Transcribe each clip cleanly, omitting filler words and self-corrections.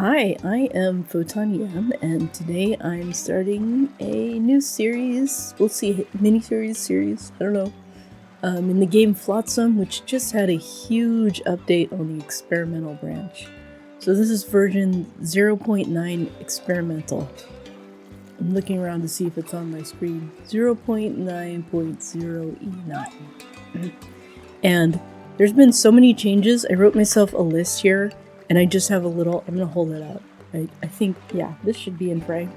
Hi, I am Photonium, and today I'm starting a new series. We'll see, mini-series, series, I don't know. In the game Flotsam, which just had a huge update on the experimental branch. So this is version 0.9 experimental. I'm looking around to see if it's on my screen. 0.9.0E9. And there's been so many changes. I wrote myself a list here. And I just have a little, I'm going to hold it up. I think, yeah, this should be in frame.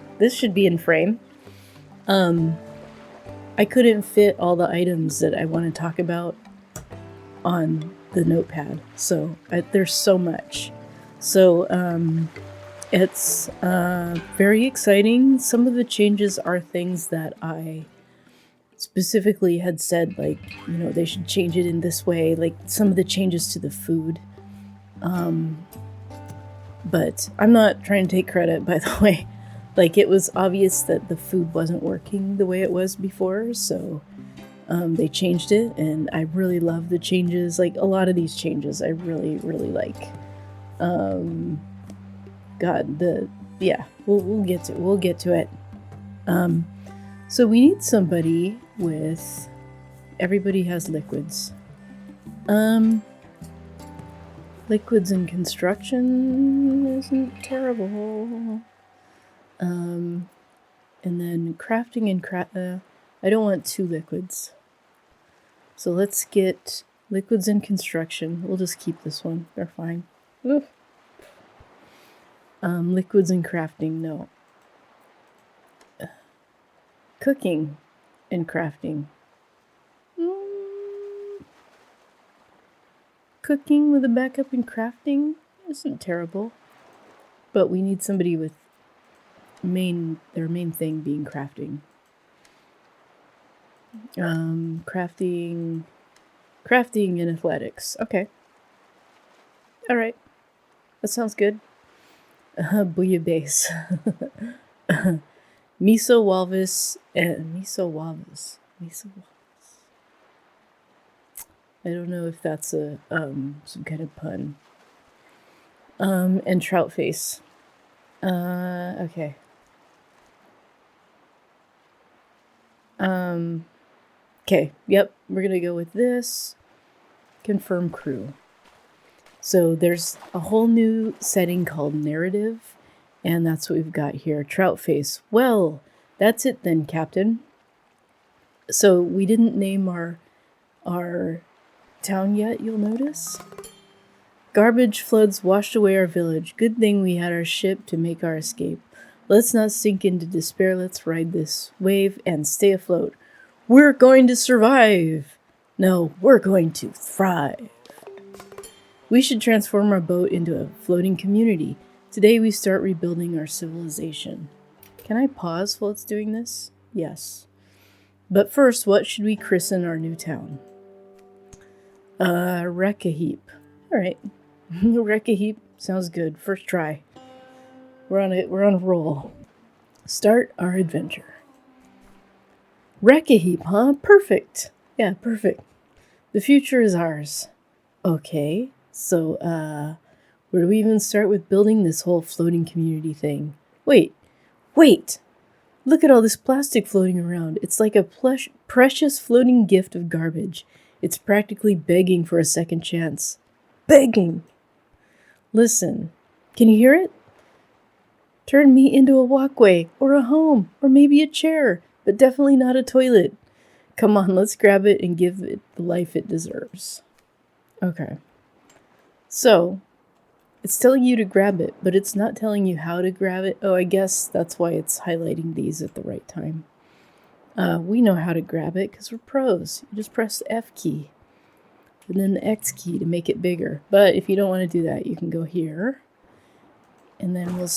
I couldn't fit all the items that I want to talk about on the notepad. So there's so much. So it's very exciting. Some of the changes are things that I specifically had said, like, they should change it in this way. Like some of the changes to the food. But I'm not trying to take credit, by the way. Like, it was obvious that the food wasn't working the way it was before, so they changed it, and I really love the changes. Like, a lot of these changes I really, really like. We'll get to it. So we need somebody with... Everybody has liquids. Liquids in construction isn't terrible. And then crafting and I don't want 2 liquids. So let's get liquids in construction. We'll just keep this one. They're fine. Liquids in crafting, no. Cooking and crafting. Cooking with a backup in crafting isn't terrible, but we need somebody with their main thing being crafting. Crafting and athletics. Okay. All right. That sounds good. Bouillabaisse. Miso walrus and miso walrus. I don't know if that's some kind of pun. And trout face. Okay. Okay, yep, we're gonna go with this. Confirm crew. So there's a whole new setting called narrative, and that's what we've got here. Trout face. Well, that's it then, Captain. So we didn't name our town yet, you'll notice. Garbage floods washed away our village. Good thing we had our ship to make our escape. Let's not sink into despair. Let's ride this wave and stay afloat. We're going to survive. No, we're going to thrive. We should transform our boat into a floating community. Today we start rebuilding our civilization. Can I pause while it's doing this? Yes. But first, what should we christen our new town? Wreck-a-heap. Alright. Wreck-a-heap sounds good. First try. We're on a roll. Start our adventure. Wreck-a-heap, huh? Perfect. Yeah, perfect. The future is ours. Okay, so, where do we even start with building this whole floating community thing? Wait! Look at all this plastic floating around. It's like a precious floating gift of garbage. It's practically begging for a second chance. Begging! Listen, can you hear it? Turn me into a walkway, or a home, or maybe a chair, but definitely not a toilet. Come on, let's grab it and give it the life it deserves. Okay. So, it's telling you to grab it, but it's not telling you how to grab it. Oh, I guess that's why it's highlighting these at the right time. We know how to grab it because we're pros. You just press the F key and then the X key to make it bigger. But if you don't want to do that, you can go here. And then we'll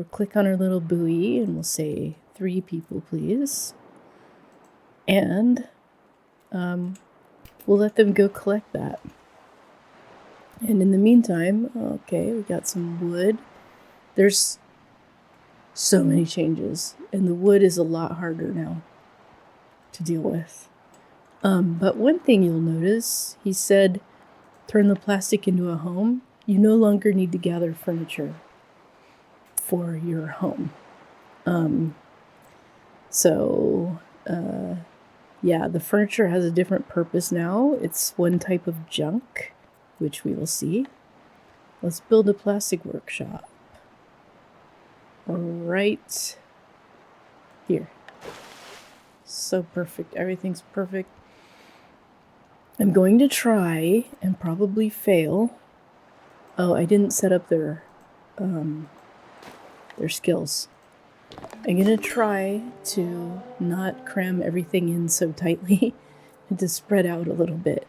click on our little buoy and we'll say 3 people, please. And we'll let them go collect that. And in the meantime, okay, we got some wood. There's so many changes, and the wood is a lot harder now to deal with. But one thing you'll notice, he said, turn the plastic into a home. You no longer need to gather furniture. for your home. Yeah, the furniture has a different purpose now. It's one type of junk, which we will see. Let's build a plastic workshop. Right here. So perfect. Everything's perfect. I'm going to try and probably fail. Oh, I didn't set up their skills. I'm going to try to not cram everything in so tightly and to spread out a little bit.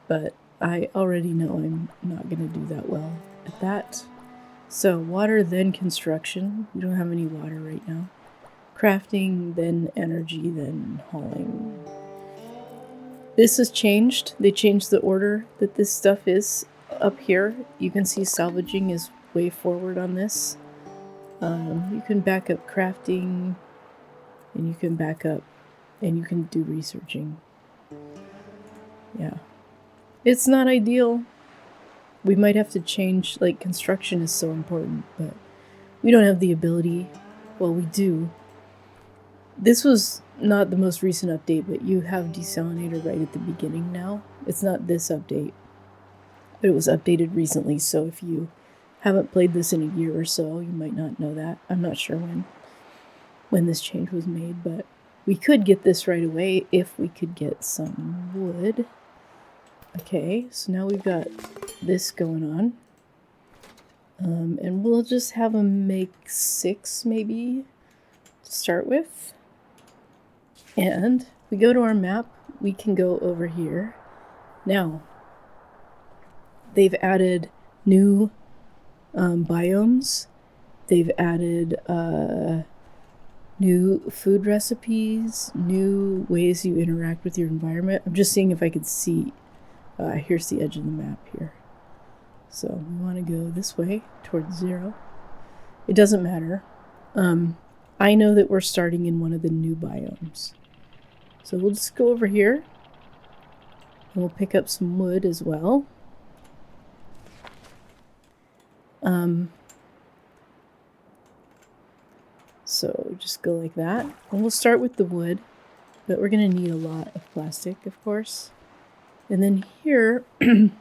But I already know I'm not going to do that well at that. So water, then construction. We don't have any water right now. Crafting, then energy, then hauling. This has changed. They changed the order that this stuff is up here. You can see salvaging is way forward on this. You can back up crafting, and you can back up, and you can do researching. Yeah. It's not ideal. We might have to change, like, construction is so important, but we don't have the ability. Well, we do. This was not the most recent update, but you have desalinator right at the beginning now. It's not this update, but it was updated recently, so if you haven't played this in a year or so, you might not know that. I'm not sure when this change was made, but we could get this right away if we could get some wood. Okay, so now we've got this going on. And we'll just have them make 6 maybe to start with. And we go to our map, we can go over here. Now, they've added new biomes. They've added new food recipes, new ways you interact with your environment. I'm just seeing if I could see. Here's the edge of the map here. So we want to go this way towards 0. It doesn't matter. I know that we're starting in one of the new biomes. So we'll just go over here. And we'll pick up some wood as well. So just go like that. And we'll start with the wood. But we're going to need a lot of plastic, of course. And then here, we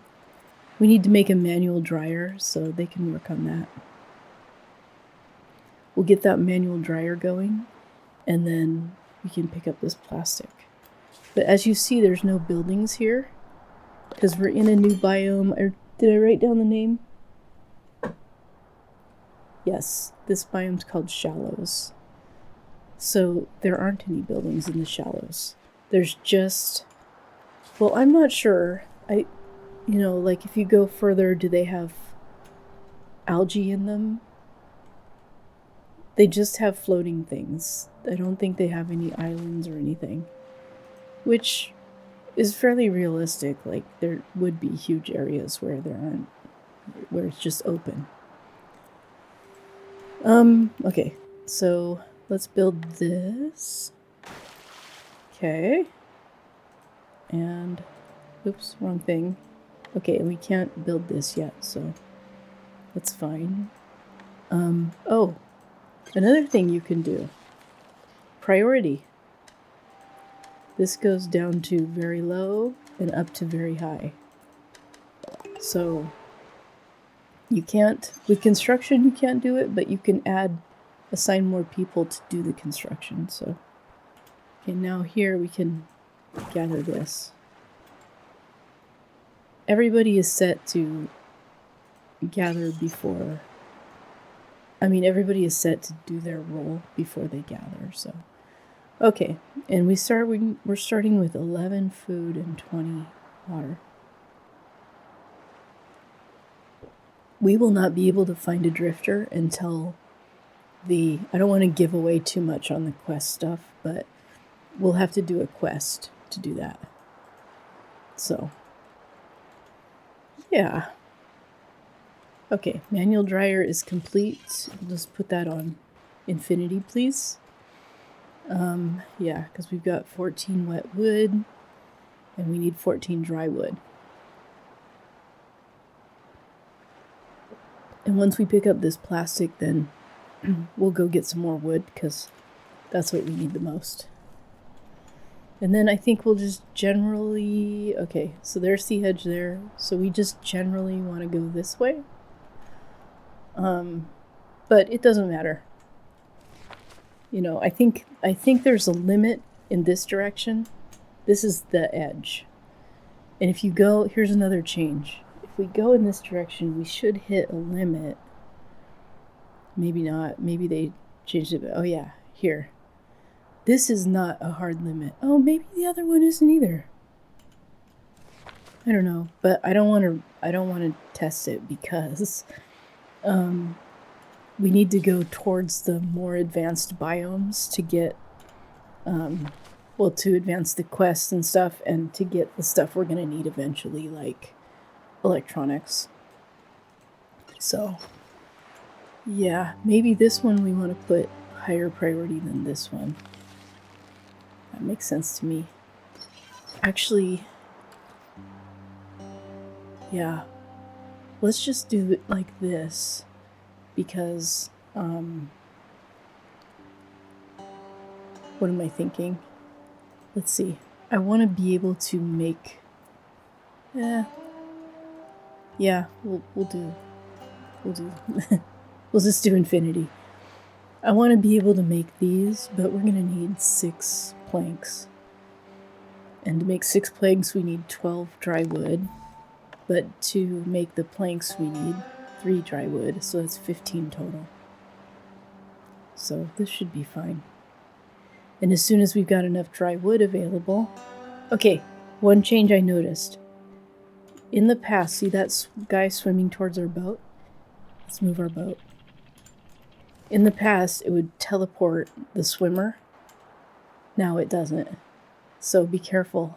need to make a manual dryer so they can work on that. We'll get that manual dryer going, and then we can pick up this plastic. But as you see, there's no buildings here, because we're in a new biome. Did I write down the name? Yes, this biome's called Shallows. So there aren't any buildings in the shallows. There's just... Well, I'm not sure. Like if you go further, do they have algae in them? They just have floating things. I don't think they have any islands or anything. Which is fairly realistic. Like, there would be huge areas where where it's just open. Okay. So, let's build this. Okay. And, oops, wrong thing. Okay, we can't build this yet, so that's fine. Oh, another thing you can do. Priority. This goes down to very low and up to very high. So, you can't, with construction you can't do it, but you can assign more people to do the construction, so. Okay, now here we can gather this. Everybody is set to gather before... everybody is set to do their role before they gather, so... Okay, and we're starting with 11 food and 20 water. We will not be able to find a drifter until I don't want to give away too much on the quest stuff, but we'll have to do a quest to do that. So, yeah. Okay, manual dryer is complete. We'll just put that on infinity, please. Yeah, because we've got 14 wet wood, and we need 14 dry wood. And once we pick up this plastic, then we'll go get some more wood because that's what we need the most. And then I think we'll just generally... Okay, so there's the hedge there. So we just generally want to go this way. But it doesn't matter. You know, I think there's a limit in this direction. This is the edge. And if you go... Here's another change. If we go in this direction, we should hit a limit. Maybe not. Maybe they changed it. Oh, yeah. Here. This is not a hard limit. Oh, maybe the other one isn't either. I don't know, but I don't want to test it because we need to go towards the more advanced biomes to get to advance the quest and stuff, and to get the stuff we're going to need eventually, like electronics. So, yeah, maybe this one we want to put higher priority than this one. That makes sense to me. Actually, yeah, let's just do it like this, because, what am I thinking? Let's see. I want to be able to make... Yeah, we'll do... We'll just do infinity. I want to be able to make these, but we're going to need 6 planks. And to make 6 planks, we need 12 dry wood. But to make the planks, we need 3 dry wood, so that's 15 total. So this should be fine. And as soon as we've got enough dry wood available... Okay, one change I noticed. In the past, see that guy swimming towards our boat? Let's move our boat. In the past, it would teleport the swimmer. Now it doesn't. So be careful.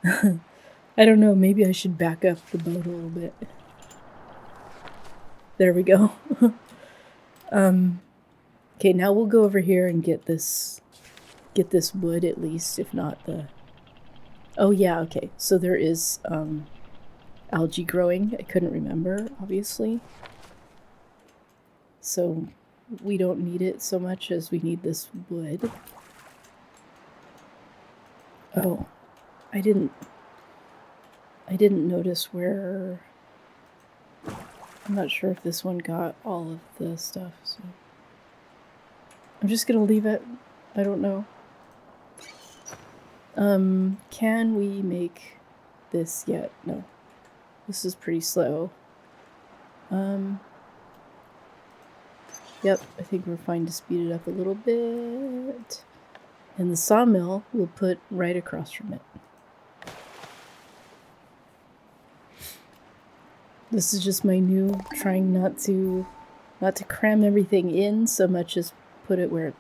I don't know, maybe I should back up the boat a little bit. There we go. Okay, now we'll go over here and get this wood at least, if not the... Oh yeah, okay. So there is algae growing. I couldn't remember, obviously. So we don't need it so much as we need this wood. Oh, I didn't notice where... I'm not sure if this one got all of the stuff, so... I'm just gonna leave it. I don't know. Can we make this yet? No. This is pretty slow. Yep, I think we're fine to speed it up a little bit. And the sawmill we'll put right across from it. This is just my new trying not to cram everything in so much as put it where it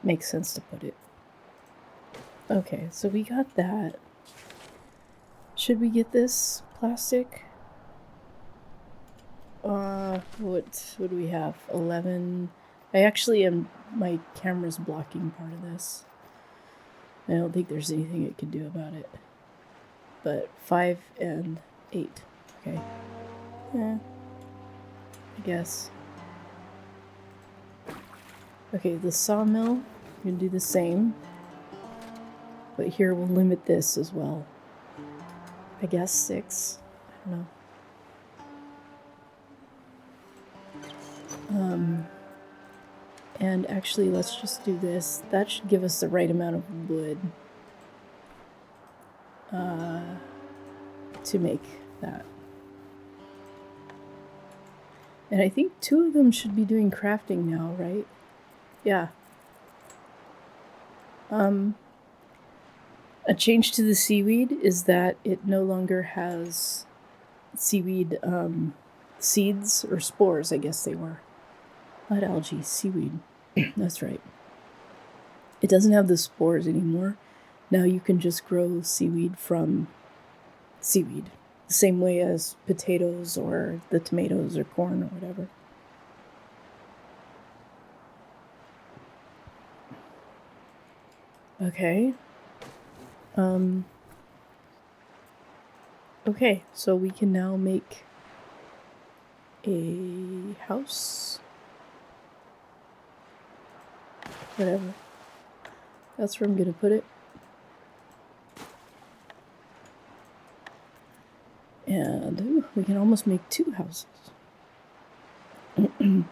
makes sense to put it. Okay, so we got that. Should we get this plastic? What do we have? 11. My camera's blocking part of this. I don't think there's anything it can do about it. But 5 and 8. Okay. Yeah. I guess. Okay, the sawmill, we're gonna do the same. But here we'll limit this as well. I guess 6. I don't know. And actually, let's just do this. That should give us the right amount of wood to make that. And I think 2 of them should be doing crafting now, right? Yeah. A change to the seaweed is that it no longer has seaweed seeds or spores, I guess they were. Not algae, seaweed. That's right. It doesn't have the spores anymore. Now you can just grow seaweed from seaweed. The same way as potatoes or the tomatoes or corn or whatever. Okay. Okay, so we can now make a house. whatever. That's where I'm gonna put it. And ooh, we can almost make 2 houses. I'm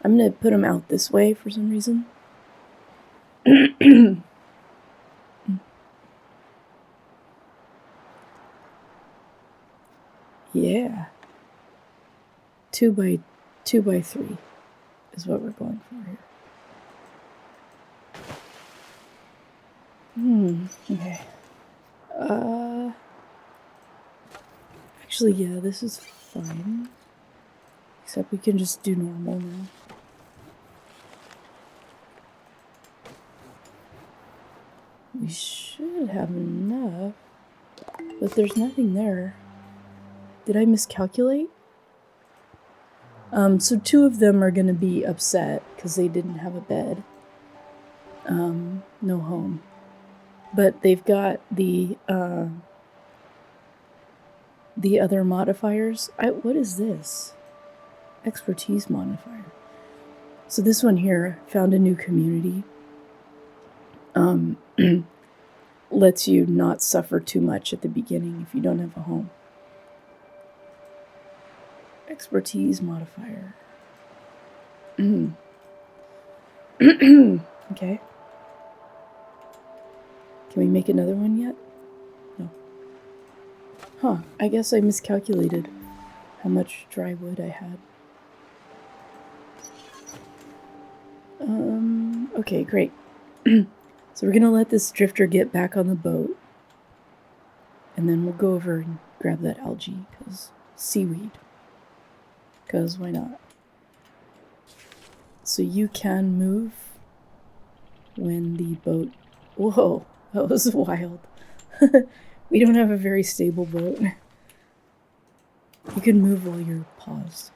gonna put them out this way for some reason. Yeah. 2 by 3 is what we're going for here. Okay. Actually, yeah, this is fine. Except we can just do normal now. We should have enough, but there's nothing there. Did I miscalculate? So 2 of them are going to be upset because they didn't have a bed. No home. But they've got the other modifiers. What is this? Expertise modifier. So this one here, found a new community. Lets you not suffer too much at the beginning if you don't have a home. Expertise modifier. Okay. Can we make another one yet? No. Huh, I guess I miscalculated how much dry wood I had. Okay, great. So we're gonna let this drifter get back on the boat. And then we'll go over and grab that algae, because seaweed. Because why not? So you can move when the boat... Whoa, that was wild. We don't have a very stable boat. You can move while you're paused.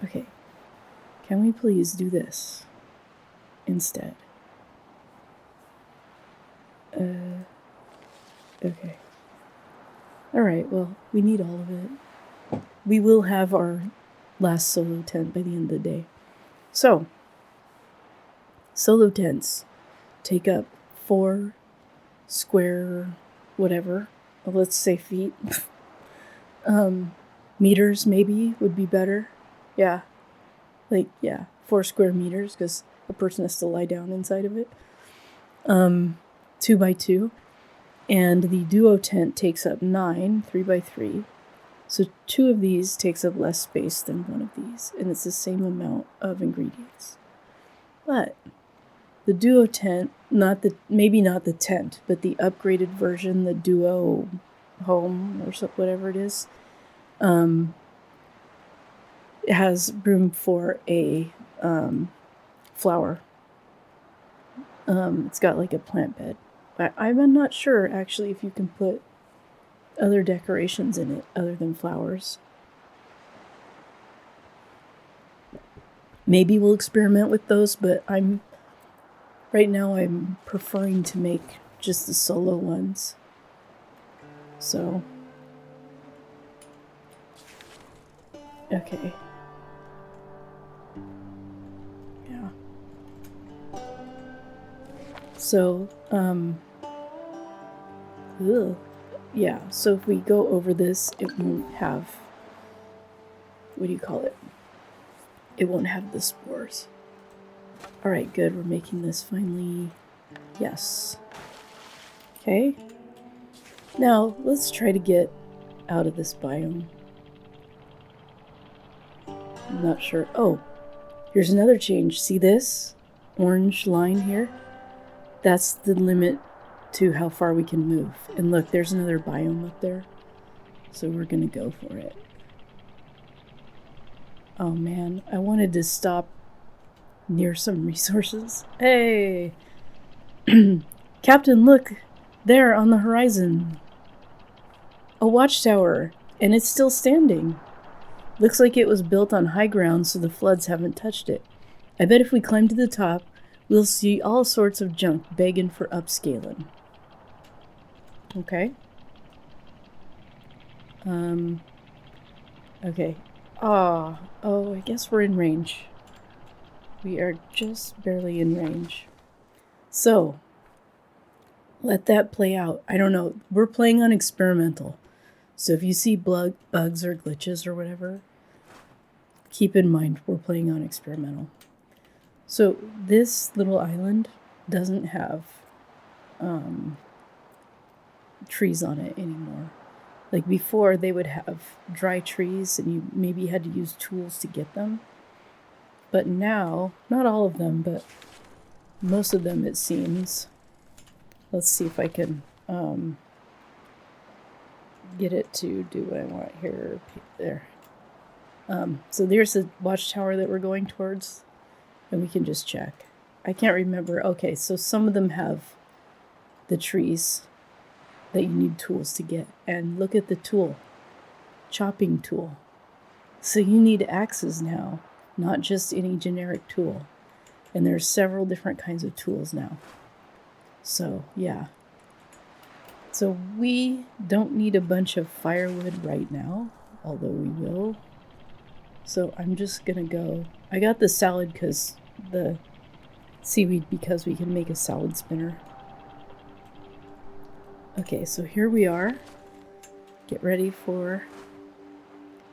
Okay. Can we please do this instead? Okay. Alright, well, we need all of it. We will have our last solo tent by the end of the day. So, solo tents take up 4 square whatever. Well, let's say feet. Meters maybe would be better. Yeah. 4 square meters, because a person has to lie down inside of it. 2 by 2. And the duo tent takes up 9, 3 by 3. So 2 of these takes up less space than 1 of these, and it's the same amount of ingredients. But the duo tent, maybe not the tent, but the upgraded version, the duo home or whatever it is, it has room for a flower. It's got like a plant bed. I'm not sure actually if you can put other decorations in it other than flowers. Maybe we'll experiment with those, but right now I'm preferring to make just the solo ones. So, okay. Yeah. So, yeah, so if we go over this, it won't have, what do you call it? It won't have the spores. Alright, good, we're making this finally, yes. Okay. Now, let's try to get out of this biome. I'm not sure. Oh, here's another change. See this orange line here? That's the limit to how far we can move. And look, there's another biome up there. So we're gonna go for it. Oh man, I wanted to stop near some resources. Hey! Captain, look! There on the horizon. A watchtower, and it's still standing. Looks like it was built on high ground, so the floods haven't touched it. I bet if we climb to the top, we'll see all sorts of junk begging for upscaling. Okay. Okay. Oh, I guess we're in range. We are just barely in range. So, let that play out. I don't know. We're playing on experimental. So if you see bugs or glitches or whatever, keep in mind we're playing on experimental. So this little island doesn't have trees on it anymore. Like before, they would have dry trees and you maybe had to use tools to get them. But now, not all of them, but most of them, it seems. Let's see if I can get it to do what I want here. There. So there's a watchtower that we're going towards, and we can just check. I can't remember. Okay, so some of them have the trees that you need tools to get. And look at the tool. Chopping tool. So you need axes now, not just any generic tool. And there's several different kinds of tools now. So, yeah. So we don't need a bunch of firewood right now, although we will. So I'm just gonna go. I got the salad because the seaweed because we can make a salad spinner. Okay, so here we are. Get ready for.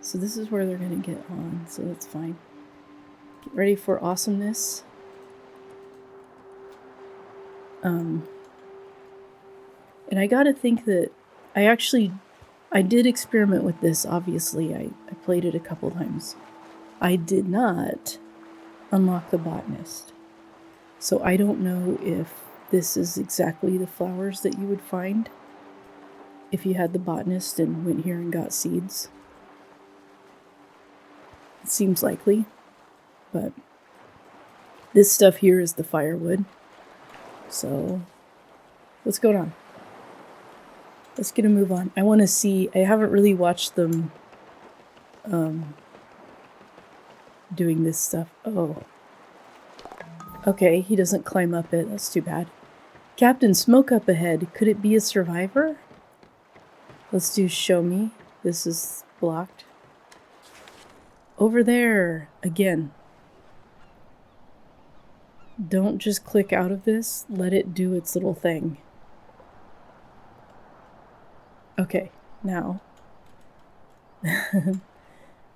So this is where they're gonna get on, so that's fine. Get ready for awesomeness. And I gotta think that I did experiment with this, obviously. I played it a couple times. I did not unlock the botanist. So I don't know if this is exactly the flowers that you would find if you had the botanist and went here and got seeds. It seems likely, but this stuff here is the firewood. So, what's going on? Let's get a move on. I want to see. I haven't really watched them doing this stuff. Oh. Okay, he doesn't climb up it. That's too bad. Captain, smoke up ahead. Could it be a survivor? Let's do show me. This is blocked. Over there. Again. Don't just click out of this. Let it do its little thing. Okay, now.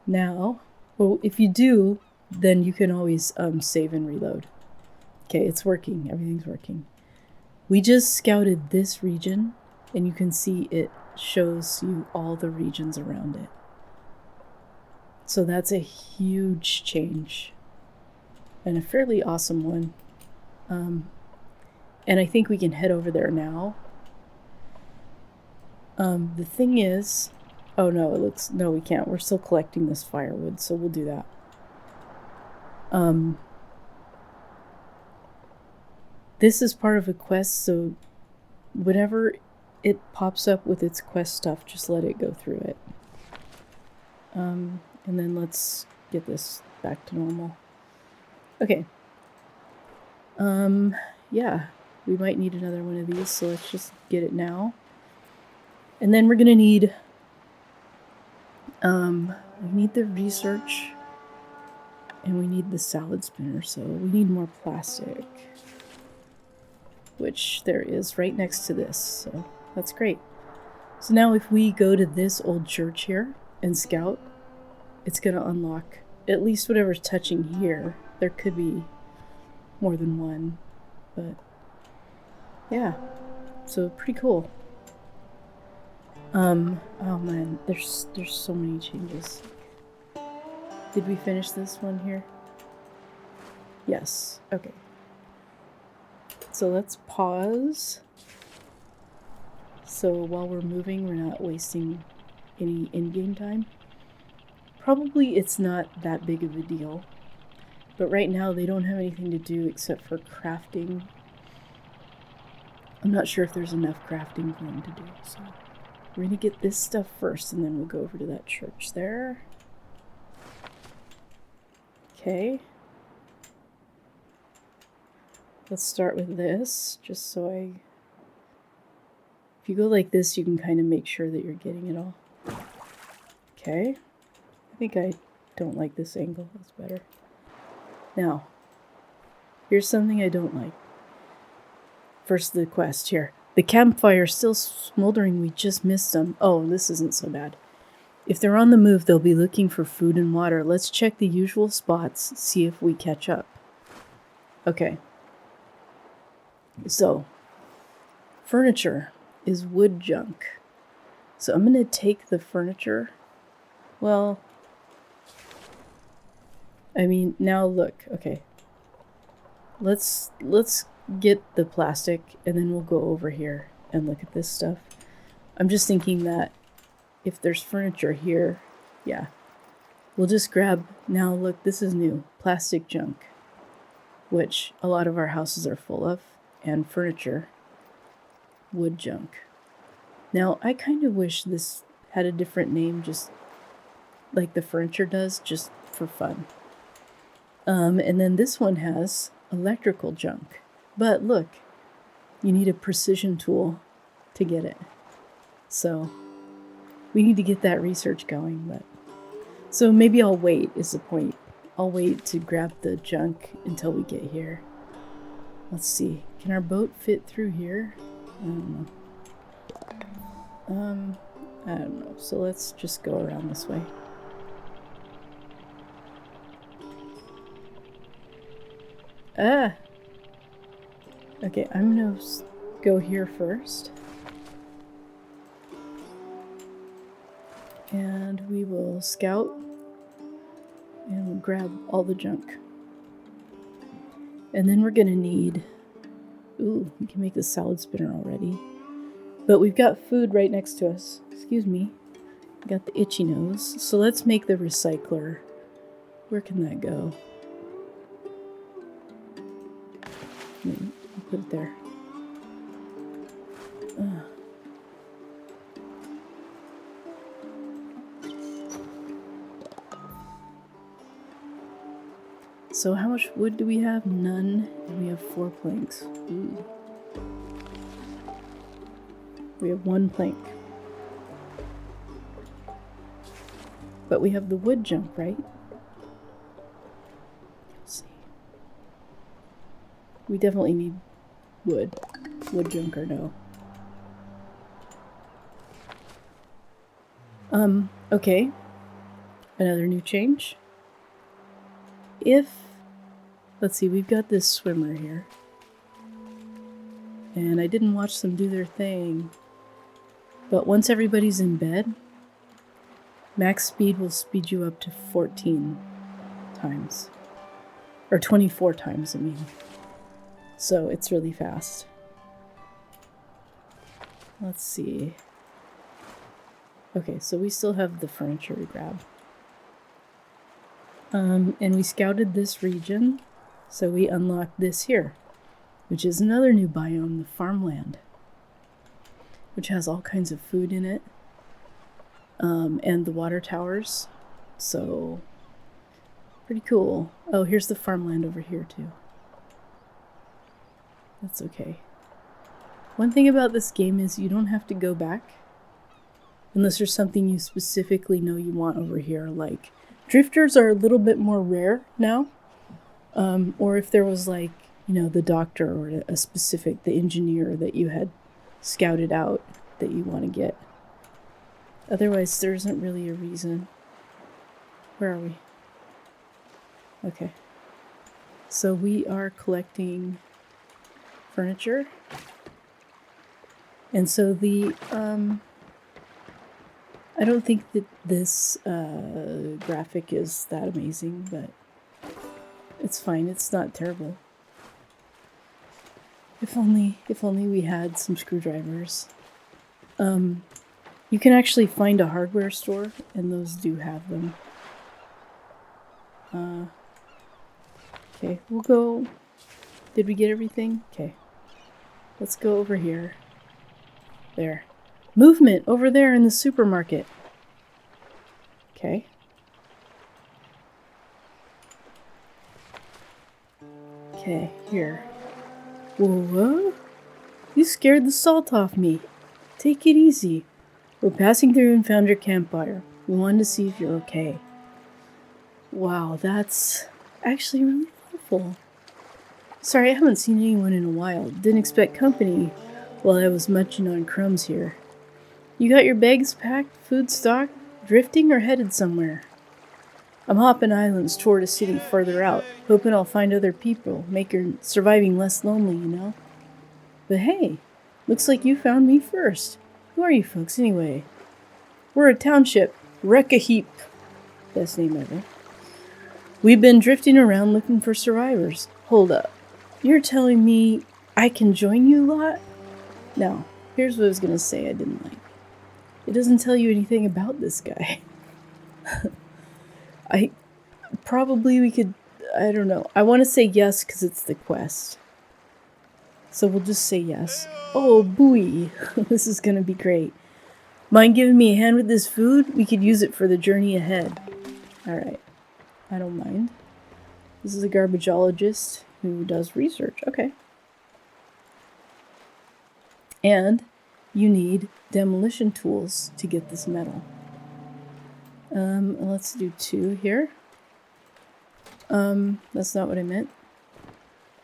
Now. Well, if you do, then you can always save and reload. Okay, it's working. Everything's working. We just scouted this region, and you can see it shows you all the regions around it. So that's a huge change. And a fairly awesome one. And I think we can head over there now. The thing is... Oh no, no, we can't. We're still collecting this firewood, so we'll do that. This is part of a quest, so whenever it pops up with its quest stuff, just let it go through it. And then let's get this back to normal. Okay. Yeah, we might need another one of these, so let's just get it now. And then we're gonna need, we need the research, and we need the salad spinner, so we need more plastic, which there is right next to this, so that's great. So now if we go to this old church here and scout, it's gonna unlock at least whatever's touching here. There could be more than one, but yeah, so pretty cool. Oh man, there's so many changes. Did we finish this one here? Yes, okay. So let's pause. So while we're moving, we're not wasting any in-game time. Probably it's not that big of a deal. But right now they don't have anything to do except for crafting. I'm not sure if there's enough crafting for them to do, so we're gonna get this stuff first and then we'll go over to that church there. Okay. Let's start with this, just so if you go like this, you can kind of make sure that you're getting it all. Okay. I think I don't like this angle. That's better. Now, here's something I don't like. First, the quest here. The campfire's still smoldering. We just missed them. Oh, this isn't so bad. If they're on the move, they'll be looking for food and water. Let's check the usual spots, see if we catch up. Okay. So, furniture is wood junk. So I'm going to take the furniture. Well, I mean, now look. Okay. Let's get the plastic and then we'll go over here and look at this stuff. I'm just thinking that if there's furniture here, yeah, we'll just grab, now look, this is new, plastic junk, which a lot of our houses are full of, and furniture, wood junk. Now, I kind of wish this had a different name, just like the furniture does, just for fun. And then this one has electrical junk. But look, you need a precision tool to get it. So we need to get that research going. But so maybe I'll wait is the point. I'll wait to grab the junk until we get here. Let's see. Can our boat fit through here? I don't know. I don't know. So let's just go around this way. Ah! Okay, I'm gonna go here first. And we will scout and we'll grab all the junk. And then we're gonna need... Ooh, we can make the salad spinner already. But we've got food right next to us. Excuse me. Got the itchy nose. So let's make the recycler. Where can that go? I'll put it there. So how much wood do we have? None. And we have 4 planks. Ooh. We have 1 plank. But we have the wood junk, right? Let's see. We definitely need wood. Wood junk or no. Okay. Another new change. Let's see, we've got this swimmer here. And I didn't watch them do their thing. But once everybody's in bed, max speed will speed you up to 14 times. Or 24 times, I mean. So it's really fast. Let's see. Okay, so we still have the furniture to grab. And we scouted this region, so we unlocked this here, which is another new biome, the farmland, which has all kinds of food in it, and the water towers, so pretty cool. Oh, here's the farmland over here too. That's okay. One thing about this game is you don't have to go back unless there's something you specifically know you want over here, like drifters are a little bit more rare now. Or if there was like, you know, the doctor or the engineer that you had scouted out that you want to get. Otherwise, there isn't really a reason. Where are we? Okay. So we are collecting furniture. And so the, I don't think that this graphic is that amazing, but it's fine. It's not terrible. If only we had some screwdrivers. You can actually find a hardware store, and those do have them. Okay, we'll go. Did we get everything? Okay. Let's go over here. There. Movement over there in the supermarket. Okay. Okay, here. Whoa. You scared the salt off me. Take it easy. We're passing through and found your campfire. We wanted to see if you're okay. Wow, that's actually really thoughtful. Sorry, I haven't seen anyone in a while. Didn't expect company while I was munching on crumbs here. You got your bags packed, food stocked, drifting, or headed somewhere? I'm hopping islands toward a city further out, hoping I'll find other people, making surviving less lonely, you know? But hey, looks like you found me first. Who are you folks anyway? We're a township, Wreck a Heap. Best name ever. We've been drifting around looking for survivors. Hold up. You're telling me I can join you lot? Now, here's what I was gonna say I didn't like. It doesn't tell you anything about this guy. We could, I don't know. I want to say yes because it's the quest. So we'll just say yes. Oh, booey. This is gonna be great. Mind giving me a hand with this food? We could use it for the journey ahead. Alright. I don't mind. This is a garbageologist who does research. Okay. And you need demolition tools to get this metal. Let's do 2 here. That's not what I meant.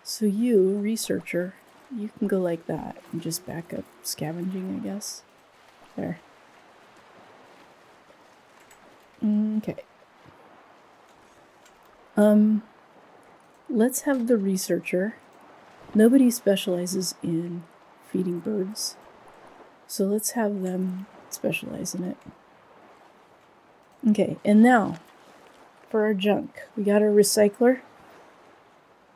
So you, researcher, you can go like that and just back up scavenging, I guess. There. Okay. Let's have the researcher. Nobody specializes in feeding birds, so let's have them specialize in it. Okay, and now for our junk. We got our recycler,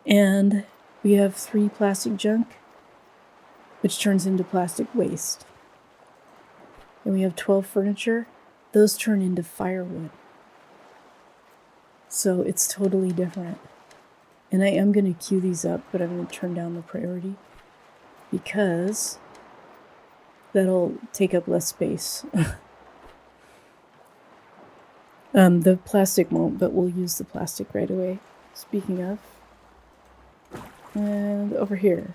and we have 3 plastic junk, which turns into plastic waste. And we have 12 furniture. Those turn into firewood. So it's totally different. And I am going to queue these up, but I'm going to turn down the priority because that'll take up less space. The plastic won't, but we'll use the plastic right away. Speaking of. And over here.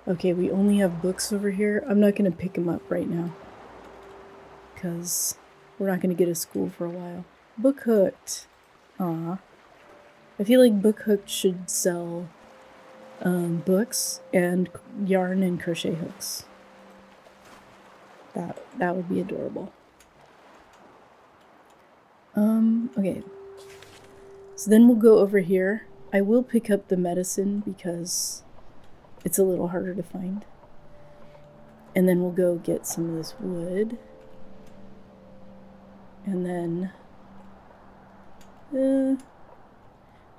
Okay, we only have books over here. I'm not going to pick them up right now because we're not going to get a school for a while. Book Hooked. Aw. I feel like Book Hooked should sell books and yarn and crochet hooks. That would be adorable. Okay. So then we'll go over here. I will pick up the medicine because it's a little harder to find. And then we'll go get some of this wood. And then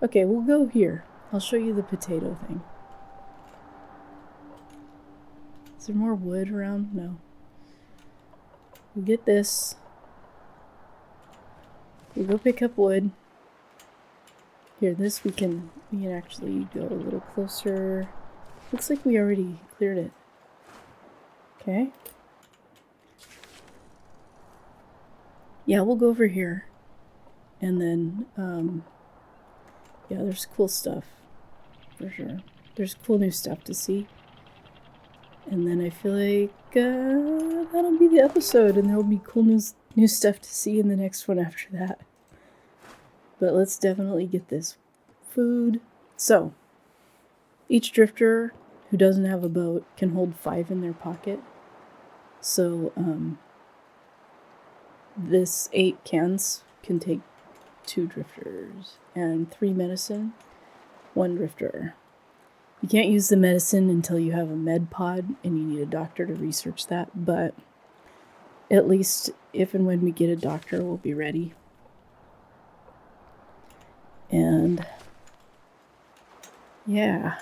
okay, we'll go here. I'll show you the potato thing. Is there more wood around? No. We'll get this. We'll go pick up wood. Here, this we can actually go a little closer. Looks like we already cleared it. Okay. Yeah, we'll go over here. And then, yeah, there's cool stuff. For sure. There's cool new stuff to see. And then I feel like that'll be the episode, and there'll be cool new stuff to see in the next one after that. But let's definitely get this food. So, each drifter who doesn't have a boat can hold 5 in their pocket. So, this 8 cans can take 2 drifters, and 3 medicine, 1 drifter. You can't use the medicine until you have a med pod, and you need a doctor to research that, but at least if and when we get a doctor, we'll be ready. And yeah.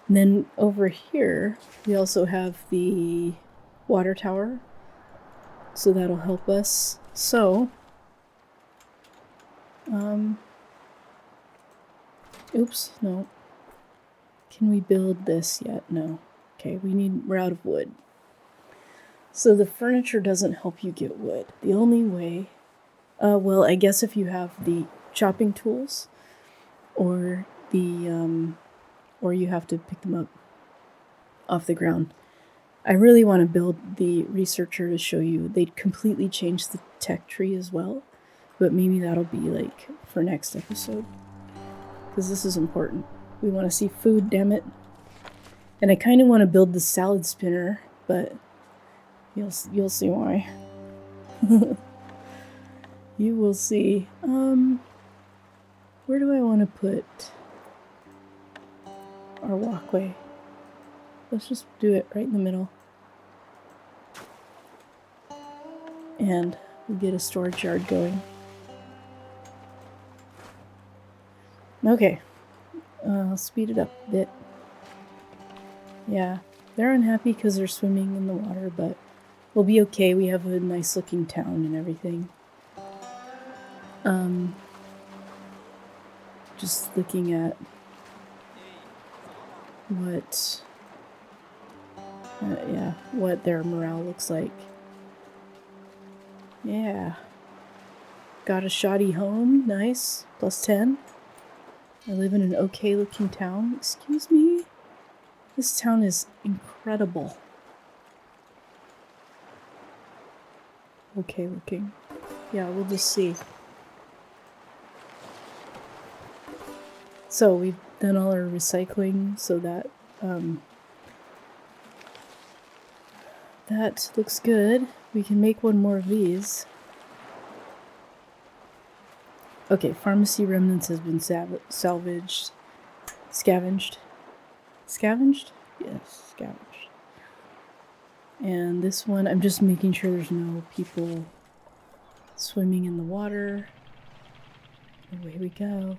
And then over here, we also have the water tower, so that'll help us. So, oops, no. Can we build this yet? No. Okay, we're out of wood. So the furniture doesn't help you get wood. The only way, well, I guess if you have the chopping tools, or or you have to pick them up off the ground. I really want to build the researcher to show you. They completely changed the tech tree as well, But maybe that'll be like for next episode. Because this is important. We want to see food, damn it. And I kind of want to build the salad spinner, but you'll see why. You will see. Where do I want to put our walkway? Let's just do it right in the middle. And we'll get a storage yard going. Okay. I'll speed it up a bit. Yeah, they're unhappy because they're swimming in the water, but we'll be okay. We have a nice looking town and everything. Just looking at what their morale looks like. Yeah. Got a shoddy home, nice, +10. I live in an okay looking town. Excuse me? This town is incredible. Okay looking. Yeah, we'll just see. So we've done all our recycling so that that looks good. We can make one more of these. Okay, pharmacy remnants has been salvaged. Scavenged? Yes, scavenged. And this one, I'm just making sure there's no people swimming in the water. Away we go.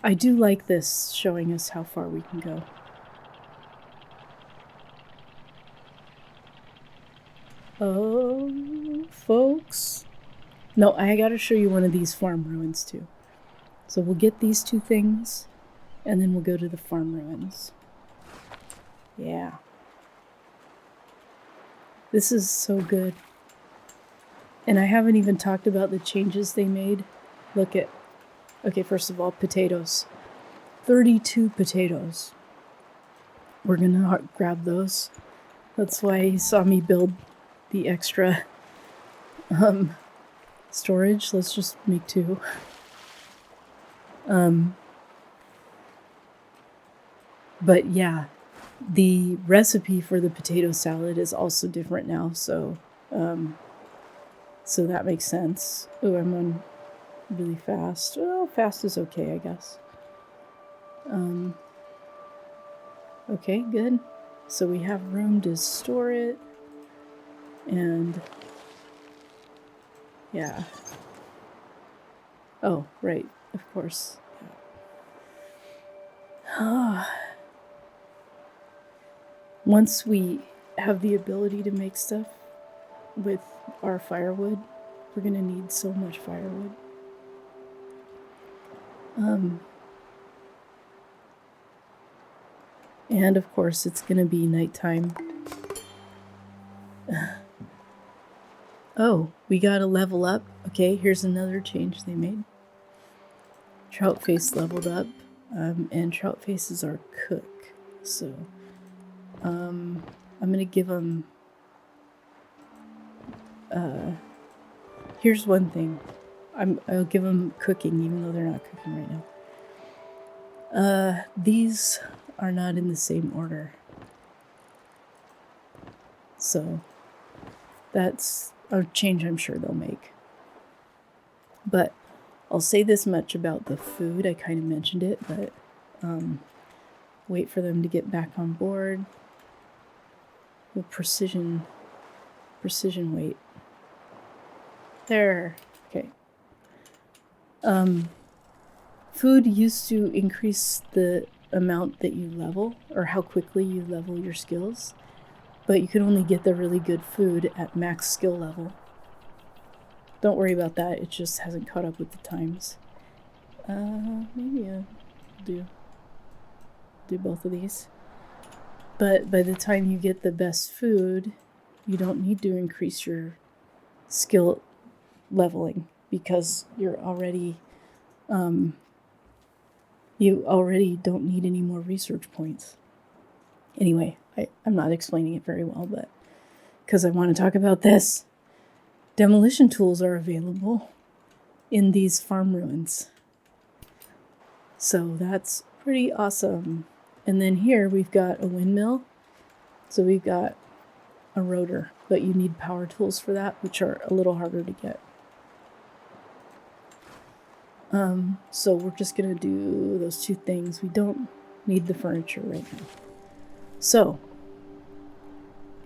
I do like this, showing us how far we can go. Oh, folks. No, I gotta show you one of these farm ruins too. So we'll get these two things, and then we'll go to the farm ruins. Yeah. This is so good. And I haven't even talked about the changes they made. Look at... Okay, first of all, potatoes. 32 potatoes. We're gonna grab those. That's why you saw me build the extra storage. Let's just make 2. But yeah, the recipe for the potato salad is also different now, so that makes sense. Oh, I'm on really fast. Well, fast is okay, I guess. Okay, good. So we have room to store it. And yeah. Oh, right, of course. Once we have the ability to make stuff with our firewood, we're gonna need so much firewood. And of course it's gonna be nighttime. Oh, we gotta level up. Okay, here's another change they made. Trout face leveled up, and trout face is our cook. So, I'm gonna give them. Here's one thing. I'll give them cooking, even though they're not cooking right now. These are not in the same order. So, that's a change I'm sure they'll make. But I'll say this much about the food. I kind of mentioned it, but wait for them to get back on board. With precision weight. There. Okay. Food used to increase the amount that you level, or how quickly you level your skills, but you can only get the really good food at max skill level. Don't worry about that, it just hasn't caught up with the times. Maybe I'll do both of these. But by the time you get the best food, you don't need to increase your skill leveling, because you're already you already don't need any more research points. Anyway, I'm not explaining it very well, but because I want to talk about this. Demolition tools are available. in these farm ruins. So that's pretty awesome. And then here we've got a windmill. So we've got a rotor, but you need power tools for that, which are a little harder to get. So we're just gonna do those two things. We don't need the furniture right now. So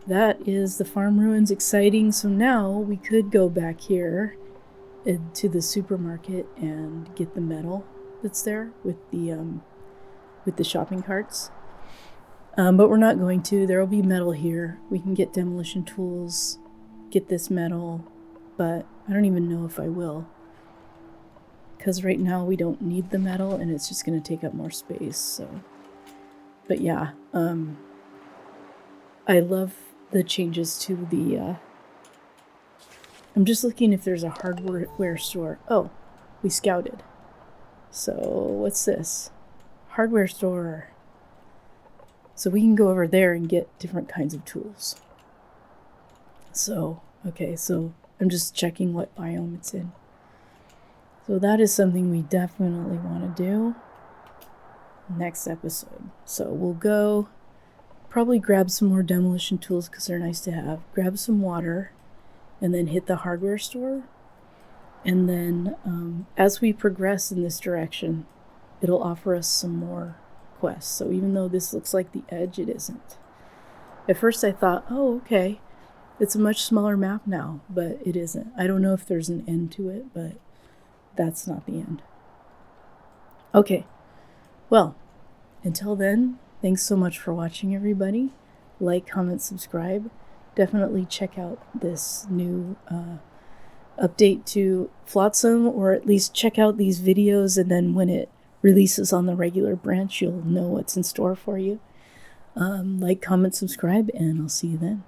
that is the farm ruins. Exciting. So now we could go back here into the supermarket and get the metal that's there with the shopping carts. But we're not going to. There will be metal here. We can get demolition tools, get this metal, but I don't even know if I will. Because right now we don't need the metal and it's just going to take up more space. So, but yeah, I love the changes to the, I'm just looking if there's a hardware store. Oh, we scouted. So what's this? Hardware store. So we can go over there and get different kinds of tools. So, okay, so I'm just checking what biome it's in. So that is something we definitely want to do next episode. So we'll go probably grab some more demolition tools because they're nice to have. Grab some water and then hit the hardware store. And then as we progress in this direction, it'll offer us some more quests. So even though this looks like the edge, it isn't. At first I thought, oh, okay, it's a much smaller map now, but it isn't. I don't know if there's an end to it, but that's not the end. Okay, well, until then, thanks so much for watching, everybody. Like, comment, subscribe. Definitely check out this new update to Flotsam, or at least check out these videos, and then when it releases on the regular branch, you'll know what's in store for you. Like, comment, subscribe, and I'll see you then.